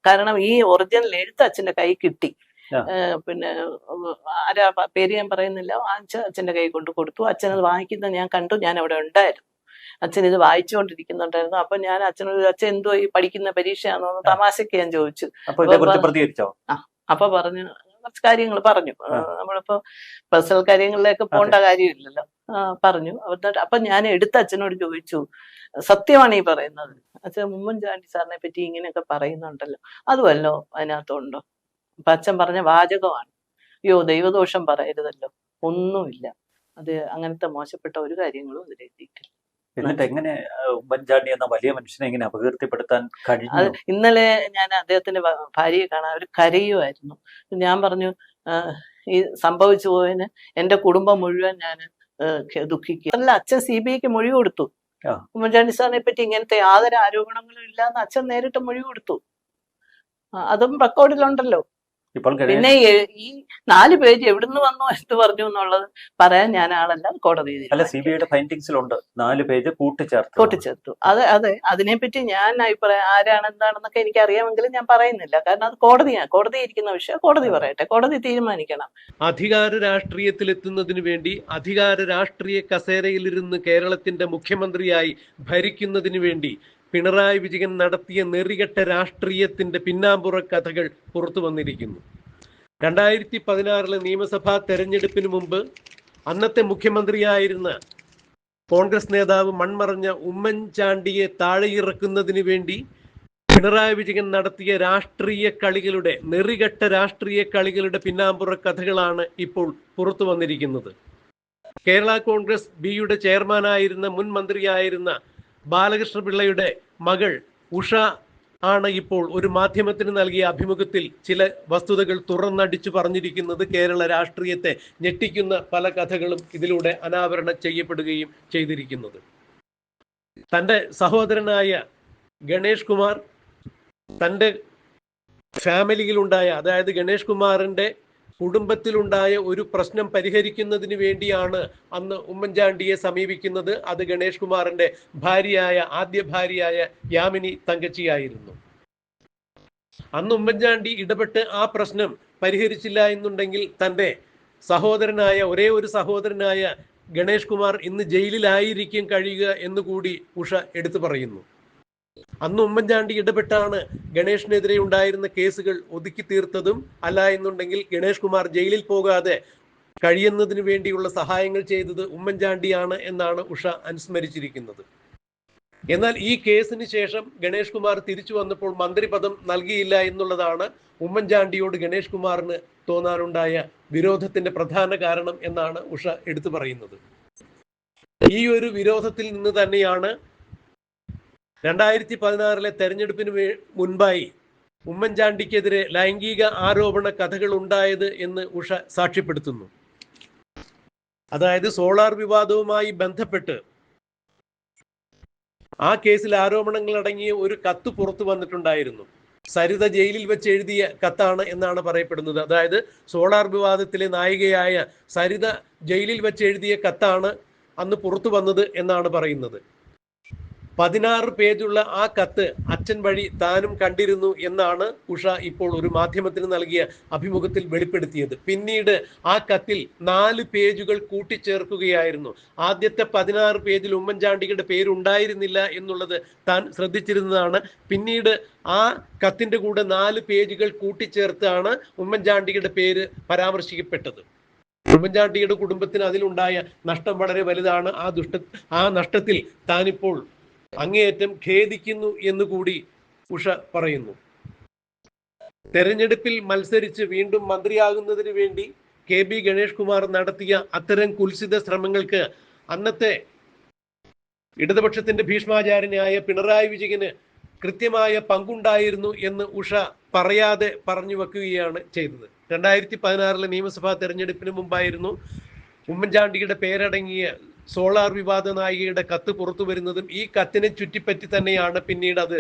കാരണം ഈ ഒറിജിനൽ എഴുത്ത് അച്ഛന്റെ കൈ കിട്ടി. പിന്നെ ആരാ പേര് ഞാൻ പറയുന്നില്ല. അച്ഛന്റെ കൈ കൊണ്ട് കൊടുത്തു. അച്ഛൻ അത് വാങ്ങിക്കുന്നത് ഞാൻ കണ്ടു. ഞാൻ അവിടെ ഉണ്ടായിരുന്നു. അച്ഛൻ ഇത് വായിച്ചുകൊണ്ടിരിക്കുന്നുണ്ടായിരുന്നു. അപ്പൊ ഞാൻ അച്ഛനോട്, അച്ഛൻ എന്തോ ഈ പഠിക്കുന്ന പരീക്ഷയാണോ തമാശക്ക് ഞാൻ ചോദിച്ചു. അപ്പൊ പറഞ്ഞു, കുറച്ച് കാര്യങ്ങൾ പറഞ്ഞു. നമ്മളിപ്പോ പേഴ്സണൽ കാര്യങ്ങളിലേക്ക് പോകേണ്ട കാര്യമില്ലല്ലോ. പറഞ്ഞു. അപ്പൊ ഞാൻ എടുത്ത അച്ഛനോട് ചോദിച്ചു, സത്യമാണ് ഈ പറയുന്നത്? അച്ഛൻ ഉമ്മൻചാണ്ടി സാറിനെ പറ്റി ഇങ്ങനെയൊക്കെ പറയുന്നുണ്ടല്ലോ, അതുമല്ലോ അതിനകത്തുണ്ടോ? അപ്പൊ അച്ഛൻ പറഞ്ഞ വാചകമാണ്, അയ്യോ ദൈവദോഷം പറയരുതല്ലോ, ഒന്നുമില്ല, അത് അങ്ങനത്തെ മോശപ്പെട്ട ഒരു കാര്യങ്ങളും അതിൽ എഴുതിയിട്ടില്ല. എന്നിട്ട് എങ്ങനെ ഉമ്മൻചാണ്ടി എന്ന വലിയ മനുഷ്യനെ എങ്ങനെ അപകീർത്തിപ്പെടുത്താൻ കഴിഞ്ഞു? ഇന്നലെ ഞാൻ അദ്ദേഹത്തിന്റെ ഭാര്യയെ കാണാൻ, അവർ കരയുമായിരുന്നു. ഞാൻ പറഞ്ഞു, ഈ സംഭവിച്ചു പോയതിന് എന്റെ കുടുംബം മുഴുവൻ ഞാൻ ദുഃഖിക്കുക. അല്ല, അച്ഛൻ CBIക്ക് മൊഴി കൊടുത്തു. ഉമ്മൻചാണ്ടി സാറിനെ പറ്റി ഇങ്ങനത്തെ യാതൊരു ആരോപണങ്ങളും ഇല്ലാന്ന് അച്ഛൻ നേരിട്ട് മൊഴി കൊടുത്തു. അതും റെക്കോർഡിലുണ്ടല്ലോ. പിന്നെ ഈ 4 പേജ് എവിടുന്ന് വന്നു എന്ത് പറഞ്ഞു എന്നുള്ളത് പറയാൻ ഞാൻ ആളല്ല, കോടതി. CBIയുടെ ഫൈൻഡിങ്സിലുണ്ട് 4 പേജ് കൂട്ടിച്ചേർത്തു. അതെ, അതിനെപ്പറ്റി ഞാൻ അഭിപ്രായം ആരാണ് എന്താണെന്നൊക്കെ എനിക്ക് അറിയാമെങ്കിലും ഞാൻ പറയുന്നില്ല. കാരണം അത് കോടതി ഇരിക്കുന്ന വിഷയം കോടതി പറയട്ടെ, കോടതി തീരുമാനിക്കണം. അധികാര രാഷ്ട്രീയത്തിലെത്തുന്നതിന് വേണ്ടി അധികാര രാഷ്ട്രീയ കസേരയിലിരുന്ന് കേരളത്തിന്റെ മുഖ്യമന്ത്രിയായി ഭരിക്കുന്നതിന് വേണ്ടി പിണറായി വിജയൻ നടത്തിയ നെറികെട്ട രാഷ്ട്രീയത്തിന്റെ പിന്നാമ്പുറ കഥകൾ പുറത്തു വന്നിരിക്കുന്നു. 2016 നിയമസഭാ തെരഞ്ഞെടുപ്പിന് മുമ്പ് അന്നത്തെ മുഖ്യമന്ത്രിയായിരുന്ന കോൺഗ്രസ് നേതാവ് മൺമറഞ്ഞ ഉമ്മൻചാണ്ടിയെ താഴെയിറക്കുന്നതിന് വേണ്ടി പിണറായി വിജയൻ നടത്തിയ രാഷ്ട്രീയ കളികളുടെ, നെറികെട്ട രാഷ്ട്രീയ കളികളുടെ പിന്നാമ്പുറ കഥകളാണ് ഇപ്പോൾ പുറത്തു വന്നിരിക്കുന്നത്. കേരള കോൺഗ്രസ് ബിയുടെ ചെയർമാനായിരുന്ന മുൻ മന്ത്രിയായിരുന്ന ബാലകൃഷ്ണപിള്ളയുടെ മകൾ ഉഷ ആണ് ഇപ്പോൾ ഒരു മാധ്യമത്തിന് നൽകിയ അഭിമുഖത്തിൽ ചില വസ്തുതകൾ തുറന്നടിച്ചു പറഞ്ഞിരിക്കുന്നത്. കേരള രാഷ്ട്രീയത്തെ ഞെട്ടിക്കുന്ന പല കഥകളും ഇതിലൂടെ അനാവരണം ചെയ്യപ്പെടുകയും ചെയ്തിരിക്കുന്നത്. തൻ്റെ സഹോദരനായ ഗണേഷ് കുമാർ തൻ്റെ ഫാമിലിയിലുണ്ടായ, അതായത് ഗണേഷ് കുമാറിൻ്റെ കുടുംബത്തിലുണ്ടായ ഒരു പ്രശ്നം പരിഹരിക്കുന്നതിന് വേണ്ടിയാണ് അന്ന് ഉമ്മൻചാണ്ടിയെ സമീപിക്കുന്നത്. അത് ഗണേഷ് കുമാറിന്റെ ആദ്യ ഭാര്യയായ യാമിനി തങ്കച്ചിയായിരുന്നു. അന്ന് ഉമ്മൻചാണ്ടി ഇടപെട്ട് ആ പ്രശ്നം പരിഹരിച്ചില്ല എന്നുണ്ടെങ്കിൽ തൻ്റെ ഒരേ ഒരു സഹോദരനായ ഗണേഷ് കുമാർ ഇന്ന് ജയിലിലായിരിക്കും കഴിയുക എന്നുകൂടി ഉഷ എടുത്തു പറയുന്നു. അന്ന് ഉമ്മൻചാണ്ടി ഇടപെട്ടാണ് ഗണേഷിനെതിരെ ഉണ്ടായിരുന്ന കേസുകൾ ഒതുക്കി തീർത്തതും. അല്ല എന്നുണ്ടെങ്കിൽ ഗണേഷ് കുമാർ ജയിലിൽ പോകാതെ കഴിയുന്നതിന് വേണ്ടിയുള്ള സഹായങ്ങൾ ചെയ്തത് ഉമ്മൻചാണ്ടിയാണ് എന്നാണ് ഉഷ അനുസ്മരിച്ചിരിക്കുന്നത്. എന്നാൽ ഈ കേസിന് ശേഷം ഗണേഷ് കുമാർ തിരിച്ചു വന്നപ്പോൾ മന്ത്രിപദം നൽകിയില്ല എന്നുള്ളതാണ് ഉമ്മൻചാണ്ടിയോട് ഗണേഷ് കുമാറിന് തോന്നാനുണ്ടായ വിരോധത്തിന്റെ പ്രധാന കാരണം എന്നാണ് ഉഷ എടുത്തു പറയുന്നത്. ഈ ഒരു വിരോധത്തിൽ നിന്ന് തന്നെയാണ് 2016 തെരഞ്ഞെടുപ്പിന് മുൻപായി ഉമ്മൻചാണ്ടിക്കെതിരെ ലൈംഗിക ആരോപണ കഥകൾ ഉണ്ടായത് എന്ന് ഉഷ സാക്ഷ്യപ്പെടുത്തുന്നു. അതായത് സോളാർ വിവാദവുമായി ബന്ധപ്പെട്ട് ആ കേസിൽ ആരോപണങ്ങൾ അടങ്ങിയ ഒരു കത്ത് പുറത്തു വന്നിട്ടുണ്ടായിരുന്നു. സരിത ജയിലിൽ വെച്ച് എഴുതിയ കത്താണ് എന്നാണ് പറയപ്പെടുന്നത്. അതായത് സോളാർ വിവാദത്തിലെ നായികയായ സരിത ജയിലിൽ വെച്ച് എഴുതിയ കത്താണ് അന്ന് പുറത്തു വന്നത് എന്നാണ് പറയുന്നത്. 16 പേജുള്ള ആ കത്ത് അച്ഛൻ വഴി താനും കണ്ടിരുന്നു എന്നാണ് ഉഷ ഇപ്പോൾ ഒരു മാധ്യമത്തിന് നൽകിയ അഭിമുഖത്തിൽ വെളിപ്പെടുത്തിയത്. പിന്നീട് ആ കത്തിൽ 4 പേജുകൾ കൂട്ടിച്ചേർക്കുകയായിരുന്നു. ആദ്യത്തെ 16 പേജിൽ ഉമ്മൻചാണ്ടിയുടെ പേരുണ്ടായിരുന്നില്ല എന്നുള്ളത് താൻ ശ്രദ്ധിച്ചിരുന്നതാണ്. പിന്നീട് ആ കത്തിന്റെ കൂടെ 4 പേജുകൾ കൂട്ടിച്ചേർത്താണ് ഉമ്മൻചാണ്ടിയുടെ പേര് പരാമർശിക്കപ്പെട്ടത്. ഉമ്മൻചാണ്ടിയുടെ കുടുംബത്തിന് അതിലുണ്ടായ നഷ്ടം വളരെ വലുതാണ്. ആ നഷ്ടത്തിൽ താനിപ്പോൾ അങ്ങേയറ്റം ഖേദിക്കുന്നു എന്നുകൂടി ഉഷ പറയുന്നു. തെരഞ്ഞെടുപ്പിൽ മത്സരിച്ച് വീണ്ടും മന്ത്രിയാകുന്നതിന് വേണ്ടി KB ഗണേഷ് കുമാർ നടത്തിയ അത്തരം കുൽസിത ശ്രമങ്ങൾക്ക് അന്നത്തെ ഇടതുപക്ഷത്തിന്റെ ഭീഷ്മാചാര്യനായ പിണറായി വിജയന് കൃത്യമായ പങ്കുണ്ടായിരുന്നു എന്ന് ഉഷ പറയാതെ പറഞ്ഞു വെക്കുകയാണ് ചെയ്തത്. 2016 നിയമസഭാ തെരഞ്ഞെടുപ്പിന് മുമ്പായിരുന്നു ഉമ്മൻചാണ്ടിയുടെ പേരടങ്ങിയ സോളാർ വിവാദ നായികയുടെ കത്ത് പുറത്തു വരുന്നതും ഈ കത്തിനെ ചുറ്റിപ്പറ്റി തന്നെയാണ് പിന്നീട് അത്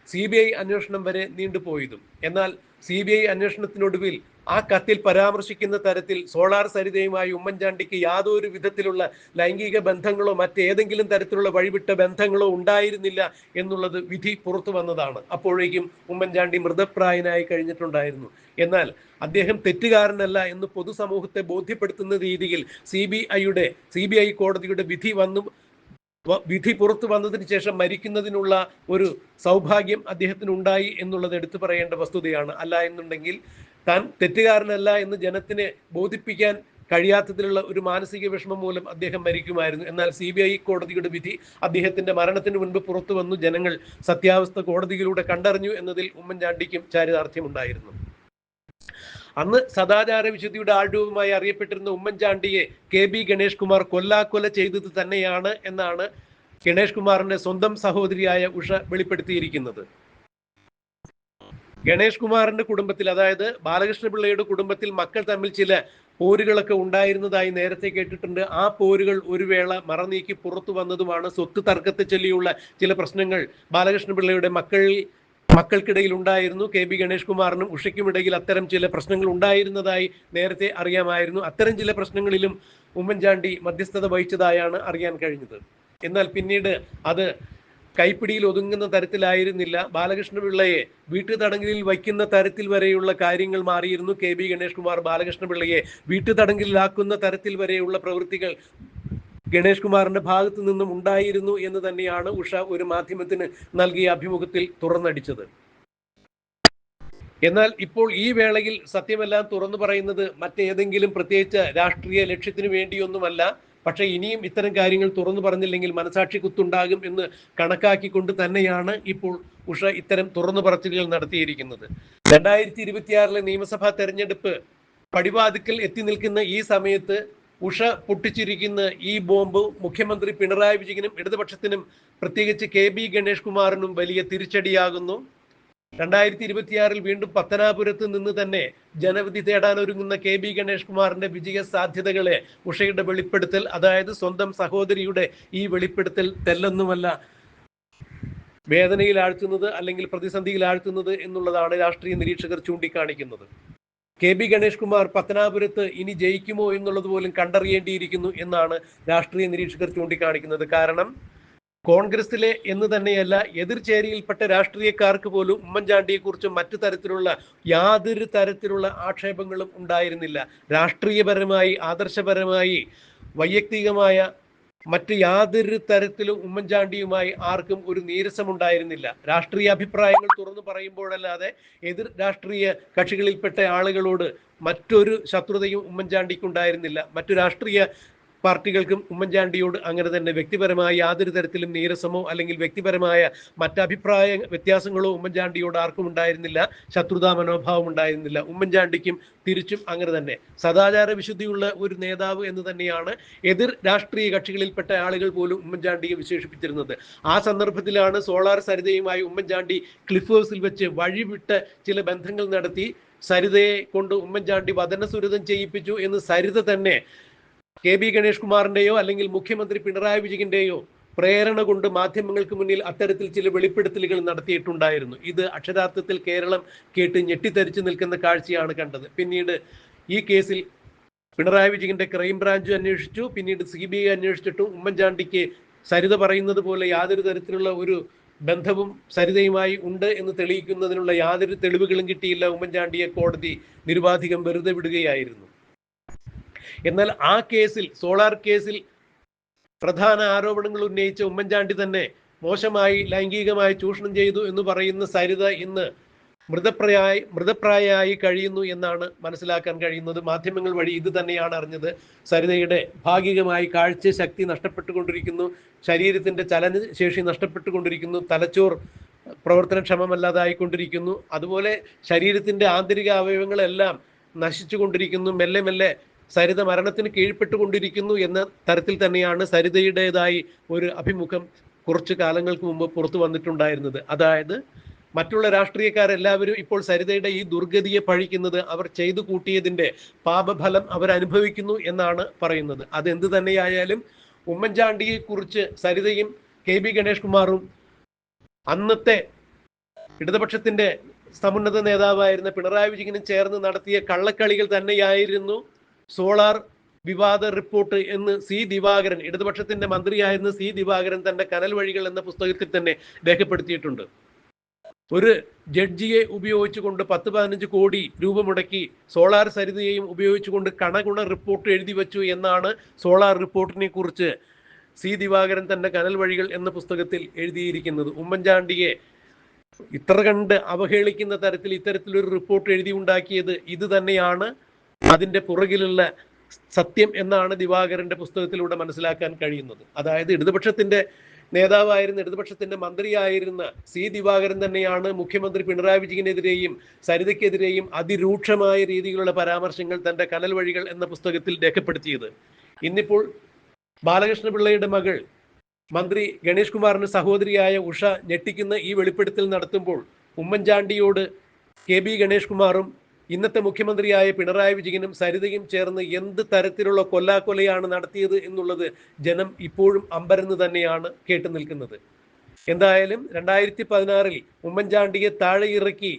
CBI അന്വേഷണം വരെ നീണ്ടുപോയതും. എന്നാൽ CBI അന്വേഷണത്തിനൊടുവിൽ ആ കത്തിൽ പരാമർശിക്കുന്ന തരത്തിൽ സോളാർ സരിതയുമായി ഉമ്മൻചാണ്ടിക്ക് യാതൊരു വിധത്തിലുള്ള ലൈംഗിക ബന്ധങ്ങളോ മറ്റേതെങ്കിലും തരത്തിലുള്ള വഴിവിട്ട ബന്ധങ്ങളോ ഉണ്ടായിരുന്നില്ല എന്നുള്ളത് വിധി പുറത്തു വന്നതാണ്. അപ്പോഴേക്കും ഉമ്മൻചാണ്ടി മൃതപ്രായനായി കഴിഞ്ഞിട്ടുണ്ടായിരുന്നു. എന്നാൽ അദ്ദേഹം തെറ്റുകാരനല്ല എന്ന് പൊതുസമൂഹത്തെ ബോധ്യപ്പെടുത്തുന്ന രീതിയിൽ CBI കോടതിയുടെ വിധി പുറത്തു വന്നതിന് ശേഷം മരിക്കുന്നതിനുള്ള ഒരു സൗഭാഗ്യം അദ്ദേഹത്തിന് ഉണ്ടായി എന്നുള്ളത് എടുത്തു പറയേണ്ട വസ്തുതയാണ്. അല്ല എന്നുണ്ടെങ്കിൽ താൻ തെറ്റുകാരനല്ല എന്ന് ജനത്തിനെ ബോധിപ്പിക്കാൻ കഴിയാത്തതിലുള്ള ഒരു മാനസിക വിഷമം മൂലം അദ്ദേഹം മരിക്കുമായിരുന്നു. എന്നാൽ CBI കോടതിയുടെ വിധി അദ്ദേഹത്തിന്റെ മരണത്തിന് മുൻപ് പുറത്തു വന്നു. ജനങ്ങൾ സത്യാവസ്ഥ കോടതിയിലൂടെ കണ്ടറിഞ്ഞു എന്നതിൽ ഉമ്മൻചാണ്ടിക്കും ചാരിതാർത്ഥ്യമുണ്ടായിരുന്നു. അന്ന് സദാചാര വിശുദ്ധിയുടെ ആൾരൂപമായി അറിയപ്പെട്ടിരുന്ന ഉമ്മൻചാണ്ടിയെ KB ഗണേഷ് കുമാർ കൊല്ലാക്കൊല ചെയ്തത് തന്നെയാണ് എന്നാണ് ഗണേഷ് കുമാറിന്റെ സ്വന്തം സഹോദരിയായ ഉഷ വെളിപ്പെടുത്തിയിരിക്കുന്നത്. ഗണേഷ് കുമാറിന്റെ കുടുംബത്തിൽ, അതായത് ബാലകൃഷ്ണപിള്ളയുടെ കുടുംബത്തിൽ മക്കൾ തമ്മിൽ ചില പോരുകളൊക്കെ ഉണ്ടായിരുന്നതായി നേരത്തെ കേട്ടിട്ടുണ്ട്. ആ പോരുകൾ ഒരു വേള മറനീക്കി പുറത്തു വന്നതുമാണ്. സ്വത്ത് തർക്കത്തെ ചൊല്ലിയുള്ള ചില പ്രശ്നങ്ങൾ ബാലകൃഷ്ണപിള്ളയുടെ മക്കൾക്കിടയിൽ ഉണ്ടായിരുന്നു. KB ഗണേഷ് കുമാറിനും ഉഷയ്ക്കും ഇടയിൽ അത്തരം ചില പ്രശ്നങ്ങൾ ഉണ്ടായിരുന്നതായി നേരത്തെ അറിയാമായിരുന്നു. അത്തരം ചില പ്രശ്നങ്ങളിലും ഉമ്മൻചാണ്ടി മധ്യസ്ഥത വഹിച്ചതായാണ് അറിയാൻ കഴിഞ്ഞത്. എന്നാൽ പിന്നീട് അത് കൈപ്പിടിയിൽ ഒതുങ്ങുന്ന തരത്തിലായിരുന്നില്ല. ബാലകൃഷ്ണപിള്ളയെ വീട്ടുതടങ്കലിൽ വയ്ക്കുന്ന തരത്തിൽ വരെയുള്ള കാര്യങ്ങൾ മാറിയിരുന്നു. KB ഗണേഷ് കുമാർ ബാലകൃഷ്ണപിള്ളയെ വീട്ടുതടങ്കലിലാക്കുന്ന തരത്തിൽ വരെയുള്ള പ്രവൃത്തികൾ ഗണേഷ് കുമാറിന്റെ ഭാഗത്തു നിന്നും ഉണ്ടായിരുന്നു എന്ന് തന്നെയാണ് ഉഷ ഒരു മാധ്യമത്തിന് നൽകിയ അഭിമുഖത്തിൽ തുറന്നടിച്ചത്. എന്നാൽ ഇപ്പോൾ ഈ വേളയിൽ സത്യമെല്ലാം തുറന്നു പറയുന്നത് മറ്റേതെങ്കിലും പ്രത്യേകിച്ച് രാഷ്ട്രീയ ലക്ഷ്യത്തിനു വേണ്ടിയൊന്നുമല്ല. പക്ഷേ ഇനിയും ഇത്തരം കാര്യങ്ങൾ തുറന്നു പറഞ്ഞില്ലെങ്കിൽ മനസാക്ഷി കുത്തുണ്ടാകും എന്ന് കണക്കാക്കിക്കൊണ്ട് തന്നെയാണ് ഇപ്പോൾ ഉഷ ഇത്തരം തുറന്നു പറച്ചിലുകൾ നടത്തിയിരിക്കുന്നത്. 2026 നിയമസഭാ തെരഞ്ഞെടുപ്പ് പടിവാതിക്കൽ എത്തി നിൽക്കുന്ന ഈ സമയത്ത് ഉഷ പൊട്ടിച്ചിരിക്കുന്ന ഈ ബോംബ് മുഖ്യമന്ത്രി പിണറായി വിജയനും ഇടതുപക്ഷത്തിനും പ്രത്യേകിച്ച് KB ഗണേഷ് കുമാറിനും വലിയ തിരിച്ചടിയാകുന്നു. 2026 വീണ്ടും പത്തനാപുരത്ത് നിന്ന് തന്നെ ജനവിധി തേടാൻ ഒരുങ്ങുന്ന KB ഗണേഷ് കുമാറിന്റെ വിജയ സാധ്യതകളെ ഉഷയുടെ വെളിപ്പെടുത്തൽ, അതായത് സ്വന്തം സഹോദരിയുടെ ഈ വെളിപ്പെടുത്തൽ തെല്ലൊന്നുമല്ല വേദനയിൽ ആഴ്ത്തുന്നത് അല്ലെങ്കിൽ പ്രതിസന്ധിയിൽ ആഴ്ത്തുന്നത് എന്നുള്ളതാണ് രാഷ്ട്രീയ നിരീക്ഷകർ ചൂണ്ടിക്കാണിക്കുന്നത്. KB ഗണേഷ് കുമാർ പത്തനാപുരത്ത് ഇനി ജയിക്കുമോ എന്നുള്ളത് പോലും കണ്ടറിയേണ്ടിയിരിക്കുന്നു എന്നാണ് രാഷ്ട്രീയ നിരീക്ഷകർ ചൂണ്ടിക്കാണിക്കുന്നത്. കാരണം കോൺഗ്രസിലെ എന്ന് തന്നെയല്ല എതിർചേരിയിൽപ്പെട്ട രാഷ്ട്രീയക്കാർക്ക് പോലും ഉമ്മൻചാണ്ടിയെ കുറിച്ച് മറ്റു തരത്തിലുള്ള യാതൊരു തരത്തിലുള്ള ആക്ഷേപങ്ങളും ഉണ്ടായിരുന്നില്ല. രാഷ്ട്രീയപരമായി, ആദർശപരമായി, വൈയക്തികമായ മറ്റ് യാതൊരു തരത്തിലും ഉമ്മൻചാണ്ടിയുമായി ആർക്കും ഒരു നീരസമുണ്ടായിരുന്നില്ല. രാഷ്ട്രീയ അഭിപ്രായങ്ങൾ തുറന്നു പറയുമ്പോഴല്ലാതെ എതിർ രാഷ്ട്രീയ കക്ഷികളിൽപ്പെട്ട ആളുകളോട് മറ്റൊരു ശത്രുതയും ഉമ്മൻചാണ്ടിക്കുണ്ടായിരുന്നില്ല. മറ്റു രാഷ്ട്രീയ പാർട്ടികൾക്കും ഉമ്മൻചാണ്ടിയോട് അങ്ങനെ തന്നെ വ്യക്തിപരമായ യാതൊരു തരത്തിലും നീരസമോ അല്ലെങ്കിൽ വ്യക്തിപരമായ മറ്റഭിപ്രായ വ്യത്യാസങ്ങളോ ഉമ്മൻചാണ്ടിയോട് ആർക്കും ഉണ്ടായിരുന്നില്ല. ശത്രുതാ മനോഭാവം ഉണ്ടായിരുന്നില്ല. ഉമ്മൻചാണ്ടിക്കും തിരിച്ചും അങ്ങനെ തന്നെ സദാചാര വിശുദ്ധിയുള്ള ഒരു നേതാവ് എന്ന് തന്നെയാണ് എതിർ രാഷ്ട്രീയ കക്ഷികളിൽപ്പെട്ട ആളുകൾ പോലും ഉമ്മൻചാണ്ടിയെ വിശേഷിപ്പിച്ചിരുന്നത്. ആ സന്ദർഭത്തിലാണ് സോളാർ സരിതയുമായി ഉമ്മൻചാണ്ടി ക്ലിഫ് ഹൗസിൽ വെച്ച് വഴിവിട്ട് ചില ബന്ധങ്ങൾ നടത്തി സരിതയെ കൊണ്ട് ഉമ്മൻചാണ്ടി വദനസുരതം ചെയ്യിപ്പിച്ചു എന്ന് സരിത തന്നെ KB ഗണേഷ് കുമാറിന്റെയോ അല്ലെങ്കിൽ മുഖ്യമന്ത്രി പിണറായി വിജയന്റെയോ പ്രേരണ കൊണ്ട് മാധ്യമങ്ങൾക്ക് മുന്നിൽ അത്തരത്തിൽ ചില വെളിപ്പെടുത്തലുകൾ നടത്തിയിട്ടുണ്ടായിരുന്നു. ഇത് അക്ഷരാർത്ഥത്തിൽ കേരളം കേട്ട് ഞെട്ടിത്തരിച്ചു നിൽക്കുന്ന കാഴ്ചയാണ് കണ്ടത്. പിന്നീട് ഈ കേസിൽ പിണറായി വിജയന്റെ ക്രൈംബ്രാഞ്ച് അന്വേഷിച്ചു. പിന്നീട് CBI അന്വേഷിച്ചിട്ടും ഉമ്മൻചാണ്ടിക്ക് സരിത പറയുന്നത് പോലെ യാതൊരു തരത്തിലുള്ള ഒരു ബന്ധവും സരിതയുമായി ഉണ്ട് എന്ന് തെളിയിക്കുന്നതിനുള്ള യാതൊരു തെളിവുകളും കിട്ടിയില്ല. ഉമ്മൻചാണ്ടിയെ കോടതി നിരുപാധികം വെറുതെ വിടുകയായിരുന്നു. എന്നാൽ ആ കേസിൽ, സോളാർ കേസിൽ പ്രധാന ആരോപണങ്ങൾ ഉന്നയിച്ച ഉമ്മൻചാണ്ടി തന്നെ മോശമായി ലൈംഗികമായി ചൂഷണം ചെയ്തു എന്ന് പറയുന്ന സരിത ഇന്ന് മൃതപ്രായയായി കഴിയുന്നു എന്നാണ് മനസ്സിലാക്കാൻ കഴിയുന്നത്. മാധ്യമങ്ങൾ വഴി ഇത് തന്നെയാണ് അറിഞ്ഞത്. സരിതയുടെ ഭാഗികമായി കാഴ്ച ശക്തി നഷ്ടപ്പെട്ടുകൊണ്ടിരിക്കുന്നു, ശരീരത്തിന്റെ ചലനശേഷി നഷ്ടപ്പെട്ടുകൊണ്ടിരിക്കുന്നു, തലച്ചോർ പ്രവർത്തനക്ഷമമല്ലാതായിക്കൊണ്ടിരിക്കുന്നു. അതുപോലെ ശരീരത്തിന്റെ ആന്തരിക അവയവങ്ങളെല്ലാം നശിച്ചുകൊണ്ടിരിക്കുന്നു. മെല്ലെ മെല്ലെ സരിത മരണത്തിന് കീഴ്പ്പെട്ടുകൊണ്ടിരിക്കുന്നു എന്ന തരത്തിൽ തന്നെയാണ് സരിതയുടേതായി ഒരു അഭിമുഖം കുറച്ചു കാലങ്ങൾക്ക് മുമ്പ് പുറത്തു വന്നിട്ടുണ്ടായിരുന്നത്. അതായത് മറ്റുള്ള രാഷ്ട്രീയക്കാരെല്ലാവരും ഇപ്പോൾ സരിതയുടെ ഈ ദുർഗതിയെ പഴിക്കുന്നത് അവർ ചെയ്തു കൂട്ടിയതിന്റെ പാപഫലം അവരനുഭവിക്കുന്നു എന്നാണ് പറയുന്നത്. അതെന്ത് തന്നെയായാലും ഉമ്മൻചാണ്ടിയെ കുറിച്ച് സരിതയും KB ഗണേഷ് കുമാറും അന്നത്തെ ഇടതുപക്ഷത്തിന്റെ സമുന്നത നേതാവായിരുന്ന പിണറായി വിജയനും ചേർന്ന് നടത്തിയ കള്ളക്കളികൾ തന്നെയായിരുന്നു സോളാർ വിവാദ റിപ്പോർട്ട് എന്ന് സി ദിവാകരൻ, ഇടതുപക്ഷത്തിന്റെ മന്ത്രിയായിരുന്ന സി ദിവാകരൻ തന്റെ കനൽ വഴികൾ എന്ന പുസ്തകത്തിൽ തന്നെ രേഖപ്പെടുത്തിയിട്ടുണ്ട്. ഒരു ജഡ്ജിയെ ഉപയോഗിച്ചുകൊണ്ട് 10-15 കോടി രൂപ മുടക്കി സോളാർ സരിതയെയും ഉപയോഗിച്ചുകൊണ്ട് കണഗുണ റിപ്പോർട്ട് എഴുതി വച്ചു എന്നാണ് സോളാർ റിപ്പോർട്ടിനെ കുറിച്ച് സി ദിവാകരൻ തന്റെ കനൽ വഴികൾ എന്ന പുസ്തകത്തിൽ എഴുതിയിരിക്കുന്നത്. ഉമ്മൻചാണ്ടിയെ ഇത്ര കണ്ട് അവഹേളിക്കുന്ന തരത്തിൽ ഇത്തരത്തിലൊരു റിപ്പോർട്ട് എഴുതി ഉണ്ടാക്കിയത് ഇത് തന്നെയാണ് അതിൻ്റെ പുറകിലുള്ള സത്യം എന്നാണ് ദിവാകരന്റെ പുസ്തകത്തിലൂടെ മനസ്സിലാക്കാൻ കഴിയുന്നത്. അതായത് ഇടതുപക്ഷത്തിന്റെ നേതാവായിരുന്ന, ഇടതുപക്ഷത്തിന്റെ മന്ത്രിയായിരുന്ന സി ദിവാകരൻ തന്നെയാണ് മുഖ്യമന്ത്രി പിണറായി വിജയനെതിരെയും സരിതയ്ക്കെതിരെയും അതിരൂക്ഷമായ രീതിയിലുള്ള പരാമർശങ്ങൾ തന്റെ കനൽ വഴികൾ എന്ന പുസ്തകത്തിൽ രേഖപ്പെടുത്തിയത്. ഇന്നിപ്പോൾ ബാലകൃഷ്ണപിള്ളയുടെ മകൾ മന്ത്രി ഗണേഷ് കുമാറിന്റെ സഹോദരിയായ ഉഷ ഞെട്ടിക്കുന്ന ഈ വെളിപ്പെടുത്തൽ നടത്തുമ്പോൾ ഉമ്മൻചാണ്ടിയോട് കെ ബി ഗണേഷ് കുമാറും ഇന്നത്തെ മുഖ്യമന്ത്രിയായ പിണറായി വിജയനും സരിതയും ചേർന്ന് എന്ത് തരത്തിലുള്ള കൊല്ലാക്കൊലയാണ് നടത്തിയത് എന്നുള്ളത് ജനം ഇപ്പോഴും അമ്പരന്ന് തന്നെയാണ് കേട്ടു നിൽക്കുന്നത്. എന്തായാലും 2016 ഉമ്മൻചാണ്ടിയെ താഴെ ഇറക്കി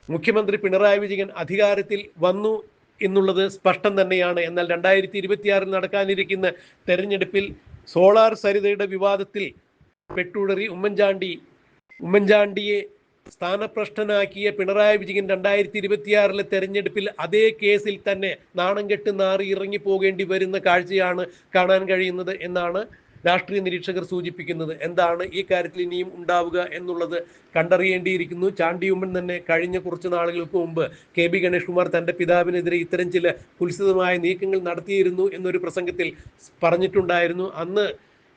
മുഖ്യമന്ത്രി പിണറായി വിജയൻ അധികാരത്തിൽ വന്നു എന്നുള്ളത് സ്പഷ്ടം തന്നെയാണ്. എന്നാൽ 2026 നടക്കാനിരിക്കുന്ന തെരഞ്ഞെടുപ്പിൽ സോളാർ സരിതയുടെ വിവാദത്തിൽ പെട്ടുടറി ഉമ്മൻചാണ്ടിയെ സ്ഥാനഭ്രഷ്ടനാക്കിയ പിണറായി വിജയൻ 2026 തെരഞ്ഞെടുപ്പിൽ അതേ കേസിൽ തന്നെ നാണം കെട്ട് നാറി ഇറങ്ങി പോകേണ്ടി വരുന്ന കാഴ്ചയാണ് കാണാൻ കഴിയുന്നത് എന്നാണ് രാഷ്ട്രീയ നിരീക്ഷകർ സൂചിപ്പിക്കുന്നത്. എന്താണ് ഈ കാര്യത്തിൽ ഇനിയും ഉണ്ടാവുക എന്നുള്ളത് കണ്ടറിയേണ്ടിയിരിക്കുന്നു. ചാണ്ടി ഉമ്മൻ തന്നെ കഴിഞ്ഞ കുറച്ച് നാളുകൾക്ക് മുമ്പ് കെ ബി ഗണേഷ് കുമാർ തന്റെ പിതാവിനെതിരെ ഇത്തരം ചില കുൽസിതമായ നീക്കങ്ങൾ നടത്തിയിരുന്നു എന്നൊരു പ്രസംഗത്തിൽ പറഞ്ഞിട്ടുണ്ടായിരുന്നു. അന്ന്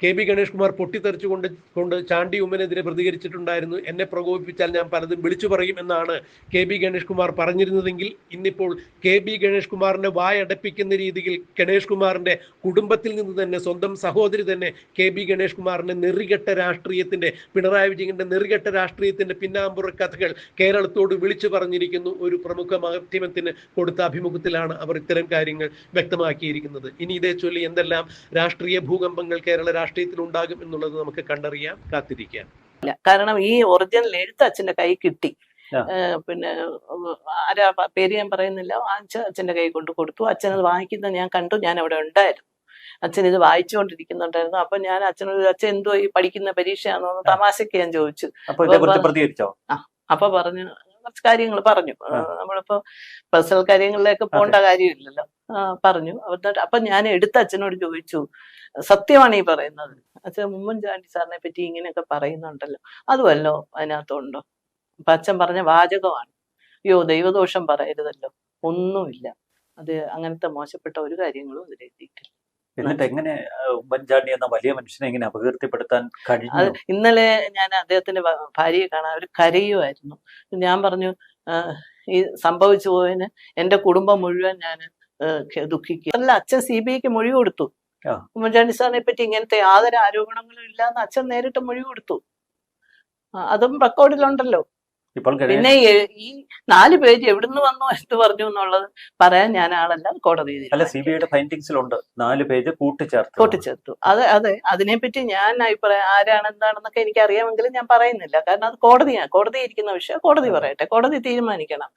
കെ ബി ഗണേഷ് കുമാർ പൊട്ടിത്തെറിച്ചുകൊണ്ട് ചാണ്ടി ഉമ്മനെതിരെ പ്രതികരിച്ചിട്ടുണ്ടായിരുന്നു. എന്നെ പ്രകോപിപ്പിച്ചാൽ ഞാൻ പലതും വിളിച്ചു പറയും എന്നാണ് കെ ബി ഗണേഷ് കുമാർ പറഞ്ഞിരുന്നതെങ്കിൽ ഇന്നിപ്പോൾ കെ ബി ഗണേഷ് കുമാറിന്റെ വായടപ്പിക്കുന്ന രീതിയിൽ ഗണേഷ് കുമാറിന്റെ കുടുംബത്തിൽ നിന്ന് തന്നെ സ്വന്തം സഹോദരി തന്നെ കെ ബി ഗണേഷ് കുമാറിന്റെ നെറികെട്ട രാഷ്ട്രീയത്തിന്റെ, പിണറായി വിജയന്റെ നെറികെട്ട രാഷ്ട്രീയത്തിന്റെ പിന്നാമ്പുറ കഥകൾ കേരളത്തോട് വിളിച്ചു പറഞ്ഞിരിക്കുന്നു. ഒരു പ്രമുഖ മാധ്യമത്തിന് കൊടുത്ത അഭിമുഖത്തിലാണ് അവർ ഇത്തരം കാര്യങ്ങൾ വ്യക്തമാക്കിയിരിക്കുന്നത്. ഇനി ഇതേ ചൊല്ലി എന്തെല്ലാം രാഷ്ട്രീയ ഭൂകമ്പങ്ങൾ കേരള രാഷ്ട്രീയത്തിൽ ഉണ്ടാകും എന്നുള്ളത് നമുക്ക് കണ്ടറിയാം, കാത്തിരിക്കാം. കാരണം ഈ ഒറിജിനൽ എഴുത്ത് അച്ഛന്റെ കൈ കിട്ടി. പിന്നെ ആരാ പേര് ഞാൻ പറയുന്നില്ല, അച്ഛന്റെ കൈ കൊണ്ട് കൊടുത്തു. അച്ഛൻ അത് വാങ്ങിക്കുന്നത് ഞാൻ കണ്ടു, ഞാൻ അവിടെ ഉണ്ടായിരുന്നു. അച്ഛൻ ഇത് വായിച്ചുകൊണ്ടിരിക്കുന്നുണ്ടായിരുന്നു. അപ്പൊ ഞാൻ അച്ഛനോട്, അച്ഛൻ എന്തോ ഈ പഠിക്കുന്ന പരീക്ഷയാണോ തമാശക്ക് ഞാൻ ചോദിച്ചു. അപ്പൊ പറഞ്ഞു, കുറച്ച് കാര്യങ്ങൾ പറഞ്ഞു. നമ്മളിപ്പോ പേഴ്സണൽ കാര്യങ്ങളിലേക്ക് പോകേണ്ട കാര്യമില്ലല്ലോ. പറഞ്ഞു. അപ്പൊ ഞാൻ എടുത്ത് അച്ഛനോട് ചോദിച്ചു, സത്യമാണ് ഈ പറയുന്നത്? അച്ഛൻ ഉമ്മൻചാണ്ടി സാറിനെ പറ്റി ഇങ്ങനെയൊക്കെ പറയുന്നുണ്ടല്ലോ, അതുമല്ലോ അതിനകത്തുണ്ടോ? അപ്പൊ അച്ഛൻ പറഞ്ഞ വാചകമാണ്, അയ്യോ ദൈവദോഷം പറയരുതല്ലോ, ഒന്നുമില്ല, അത് അങ്ങനത്തെ മോശപ്പെട്ട ഒരു കാര്യങ്ങളും അതിലെത്തിയിട്ടില്ല. എന്നിട്ട് എങ്ങനെ ഉമ്മൻചാണ്ടി എന്ന വലിയ മനുഷ്യനെ എങ്ങനെ അപകീർത്തിപ്പെടുത്താൻ കഴിഞ്ഞു? ഇന്നലെ ഞാൻ അദ്ദേഹത്തിന്റെ ഭാര്യയെ കാണാൻ, അവർ കരയുമായിരുന്നു. ഞാൻ പറഞ്ഞു, ഈ സംഭവിച്ചു പോയതിന് എന്റെ കുടുംബം മുഴുവൻ ഞാൻ ദുഃഖിക്കുക. അല്ല, അച്ഛൻ CBIക്ക് മൊഴി കൊടുത്തു. ഉമ്മൻചാണ്ടി സാറിനെ പറ്റി ഇങ്ങനത്തെ യാതൊരു ആരോപണങ്ങളും ഇല്ലാന്ന് അച്ഛൻ നേരിട്ട് മൊഴി കൊടുത്തു. അതും റെക്കോർഡിലുണ്ടല്ലോ. പിന്നെ ഈ 4 പേജ് എവിടുന്ന് വന്നു എന്ന് പറഞ്ഞു എന്നുള്ളത് പറയാൻ ഞാൻ ആളല്ല, കോടതി. CBIയുടെ ഫൈൻഡിങ്സിലുണ്ട് 4 പേജ് കൂട്ടിച്ചേർത്തു. അതെ, അതിനെപ്പറ്റി ഞാൻ അഭിപ്രായം ആരാണ് എന്താണെന്നൊക്കെ എനിക്ക് അറിയാമെങ്കിലും ഞാൻ പറയുന്നില്ല. കാരണം അത് കോടതിയാണ്, കോടതി ഇരിക്കുന്ന വിഷയം കോടതി പറയട്ടെ, കോടതി തീരുമാനിക്കണം.